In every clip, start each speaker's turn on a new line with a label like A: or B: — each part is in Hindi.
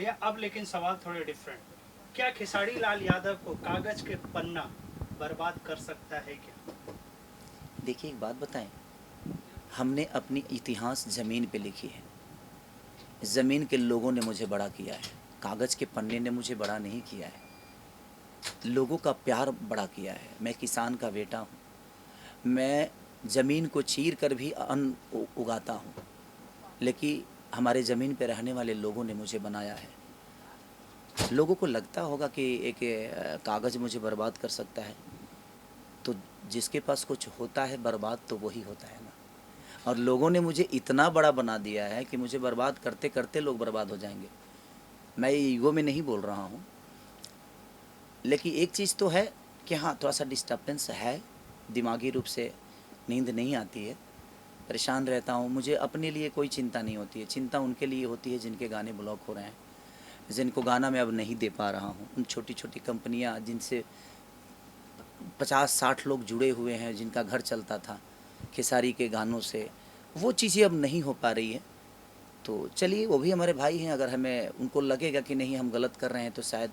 A: भैया अब लेकिन सवाल थोड़े डिफरेंट। क्या खेसारी लाल यादव को कागज के पन्ना बर्बाद कर सकता है क्या?
B: देखिए एक बात बताएं, हमने अपनी इतिहास ज़मीन पे लिखी है। ज़मीन के लोगों ने मुझे बड़ा किया है, कागज़ के पन्ने ने मुझे बड़ा नहीं किया है। लोगों का प्यार बड़ा किया है। मैं किसान का बेटा हूँ, मैं ज़मीन को चीर कर भी अन्न उगाता हूँ, लेकिन हमारे ज़मीन पे रहने वाले लोगों ने मुझे बनाया है। लोगों को लगता होगा कि एक कागज़ मुझे बर्बाद कर सकता है, तो जिसके पास कुछ होता है बर्बाद तो वही होता है ना। और लोगों ने मुझे इतना बड़ा बना दिया है कि मुझे बर्बाद करते करते लोग बर्बाद हो जाएंगे। मैं ईगो में नहीं बोल रहा हूँ, लेकिन एक चीज़ तो है कि हाँ, थोड़ा सा डिस्टर्बेंस है, दिमागी रूप से नींद नहीं आती है, परेशान रहता हूँ। मुझे अपने लिए कोई चिंता नहीं होती है, चिंता उनके लिए होती है जिनके गाने ब्लॉक हो रहे हैं, जिनको गाना मैं अब नहीं दे पा रहा हूँ। उन छोटी छोटी कंपनियाँ जिनसे 50-60 लोग जुड़े हुए हैं, जिनका घर चलता था खेसारी के गानों से, वो चीज़ें अब नहीं हो पा रही है। तो चलिए, वो भी हमारे भाई हैं, अगर हमें उनको लगेगा कि नहीं हम गलत कर रहे हैं तो शायद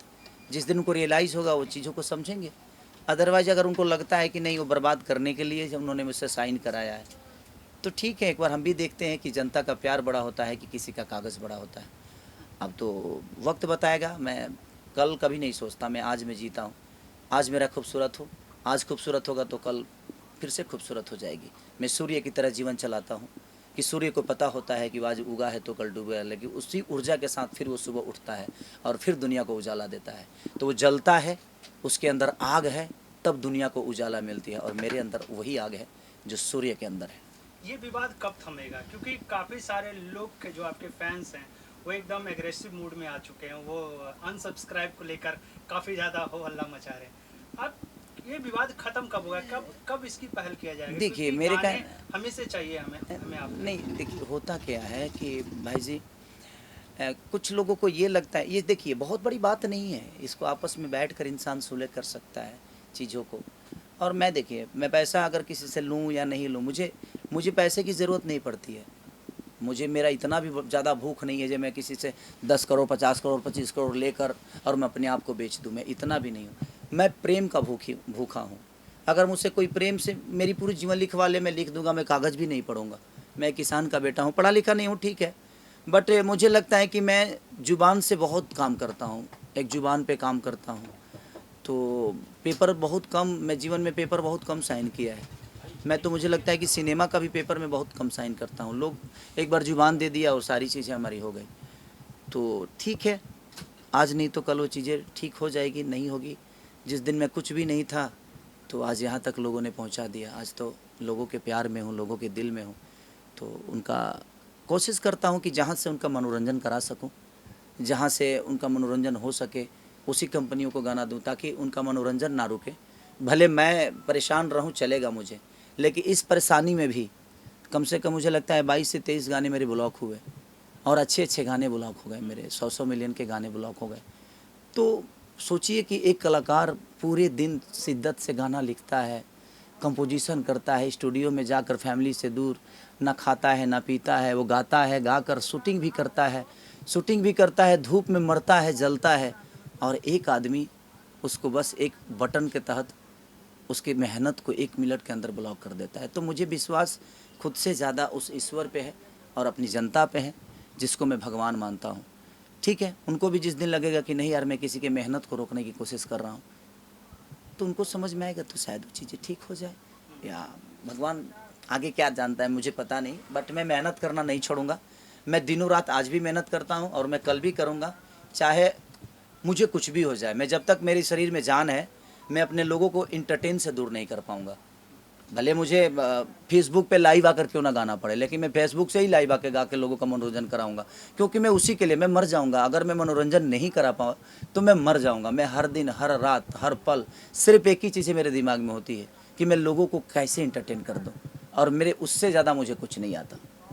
B: जिस दिन उनको रियलाइज़ होगा वो चीज़ों को समझेंगे। अदरवाइज़ अगर उनको लगता है कि नहीं वो बर्बाद करने के लिए जब उन्होंने मुझसे साइन कराया है, तो ठीक है, एक बार हम भी देखते हैं कि जनता का प्यार बड़ा होता है कि किसी का कागज़ बड़ा होता है। अब तो वक्त बताएगा। मैं कल कभी नहीं सोचता, मैं आज में जीता हूँ। आज मेरा खूबसूरत हो, आज खूबसूरत होगा तो कल फिर से खूबसूरत हो जाएगी। मैं सूर्य की तरह जीवन चलाता हूँ कि सूर्य को पता होता है कि आज उगा है तो कल डूबेगा, लेकिन उसी ऊर्जा के साथ फिर वो सुबह उठता है और फिर दुनिया को उजाला देता है। तो वो जलता है, उसके अंदर आग है, तब दुनिया को उजाला मिलती है, और मेरे अंदर वही आग है जो सूर्य के अंदर है।
A: ये विवाद कब थमेगा? क्योंकि काफ़ी सारे लोग के जो आपके फैंस हैं वो एकदम एग्रेसिव मूड में आ चुके हैं, वो अनसब्सक्राइब को लेकर काफ़ी ज़्यादा हो हल्ला मचा रहे हैं। अब ये विवाद खत्म कब होगा? कब कब इसकी पहल किया जाएगा?
B: देखिए
A: क्योंकि
B: मेरे का
A: गाने हमें से चाहिए, हमें हमें
B: नहीं,
A: आपके।
B: देखिए होता क्या है कि भाई जी, कुछ लोगों को ये लगता है, ये देखिए बहुत बड़ी बात नहीं है, इसको आपस में बैठ कर इंसान सुलह कर सकता है चीज़ों को। और मैं देखिए, मैं पैसा अगर किसी से लूँ या नहीं लूँ, मुझे मुझे पैसे की ज़रूरत नहीं पड़ती है। मुझे मेरा इतना भी ज़्यादा भूख नहीं है जो मैं किसी से 10 करोड़ 50 करोड़ 25 करोड़ लेकर और मैं अपने आप को बेच दूँ। मैं इतना भी नहीं हूँ। मैं प्रेम का भूखा हूँ। अगर मुझसे कोई प्रेम से मेरी पूरी जीवन लिखवा ले, मैं लिख दूंगा, मैं कागज़ भी नहीं पढ़ूंगा। मैं किसान का बेटा हूँ, पढ़ा लिखा नहीं हूँ, ठीक है, बट मुझे लगता है कि मैं ज़ुबान से बहुत काम करता हूँ, एक ज़ुबान पे काम करता हूँ। तो पेपर बहुत कम, मैं जीवन में पेपर बहुत कम साइन किया है। मैं तो मुझे लगता है कि सिनेमा का भी पेपर में बहुत कम साइन करता हूँ। लोग एक बार जुबान दे दिया और सारी चीज़ें हमारी हो गई। तो ठीक है, आज नहीं तो कल वो चीज़ें ठीक हो जाएगी, नहीं होगी। जिस दिन मैं कुछ भी नहीं था, तो आज यहाँ तक लोगों ने पहुँचा दिया। आज तो लोगों के प्यार में हूँ, लोगों के दिल में हूँ। तो उनका कोशिश करता हूँ कि जहाँ से उनका मनोरंजन करा सकूँ, जहाँ से उनका मनोरंजन हो सके, उसी कंपनियों को गाना दूँ ताकि उनका मनोरंजन ना रुके। भले मैं परेशान रहूँ, चलेगा मुझे, लेकिन इस परेशानी में भी कम से कम मुझे लगता है 22 से 23 गाने मेरे ब्लॉक हुए, और अच्छे अच्छे गाने ब्लॉक हो गए मेरे, 100-100 मिलियन के गाने ब्लॉक हो गए। तो सोचिए कि एक कलाकार पूरे दिन शिद्दत से गाना लिखता है, कंपोजिशन करता है, स्टूडियो में जाकर फैमिली से दूर, ना खाता है ना पीता है, वो गाता है, गाकर शूटिंग भी करता है, धूप में मरता है, जलता है, और एक आदमी उसको बस एक बटन के तहत उसकी मेहनत को 1 मिनट के अंदर ब्लॉक कर देता है। तो मुझे विश्वास खुद से ज़्यादा उस ईश्वर पे है और अपनी जनता पे है, जिसको मैं भगवान मानता हूँ। ठीक है, उनको भी जिस दिन लगेगा कि नहीं यार मैं किसी के मेहनत को रोकने की कोशिश कर रहा हूँ, तो उनको समझ में आएगा, तो शायद वो चीज़ें ठीक हो जाए, या भगवान आगे क्या जानता है मुझे पता नहीं, बट मैं मेहनत करना नहीं छोड़ूंगा। मैं दिनों रात आज भी मेहनत करता हूँ और मैं कल भी करूँगा, चाहे मुझे कुछ भी हो जाए। मैं जब तक मेरे शरीर में जान है, मैं अपने लोगों को इंटरटेन से दूर नहीं कर पाऊँगा। भले मुझे फेसबुक पे लाइव आकर क्यों ना गाना पड़े, लेकिन मैं फेसबुक से ही लाइव आकर गा के लोगों का मनोरंजन कराऊंगा, क्योंकि मैं उसी के लिए मैं मर जाऊंगा। अगर मैं मनोरंजन नहीं करा पाऊँ तो मैं मर जाऊंगा। मैं हर दिन, हर रात, हर पल सिर्फ एक ही चीज़ें मेरे दिमाग में होती है कि मैं लोगों को कैसे इंटरटेन कर दूँ, और मेरे उससे ज़्यादा मुझे कुछ नहीं आता।